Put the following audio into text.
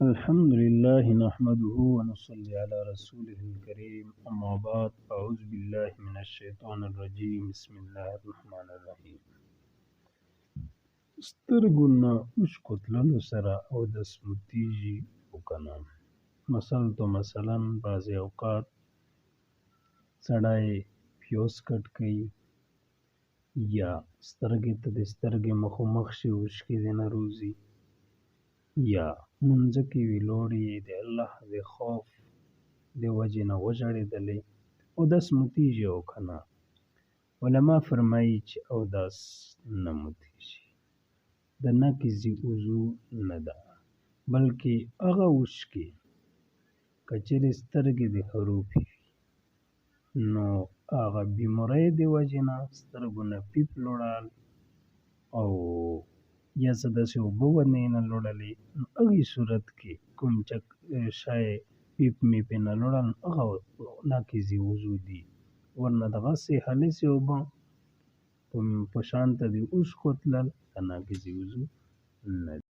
الحمد لله نحمده ونصلي على رسوله الكريم أما بعد أعوذ بالله من الشيطان الرجيم بسم الله الرحمن الرحيم سترګو نه اوښکو تللو سره اودس ماتېږي او که نه. مثلا بعضې اوقات سړی پیوز کټ کوي یا سترګې ته د سترګې مخامخ شي اوښکې دې نه روځي یا مونځه کې وي لوړې د الله د خوف د وجې نه وژړېدلې اودس ماتېږي او که نه. علما فرمایي چې اودس نه ماتېږي، د نقض وضو نه ده، بلکې هغه اوښکې که چېرې سترګې دې خروپې وي نو هغه بیمارۍ د وجې نه سترګو نه پیپ لوړل او یا څه داسې اوبه ورنه نه لوړلې نو هغې صورت کې کوم شی پیپ میپ یې نه لوړل نو هغه ناقض وضو دي، ورنه دغسې خالصې اوبه په شانته د اوښکو تلل ناقض وضو نه دي.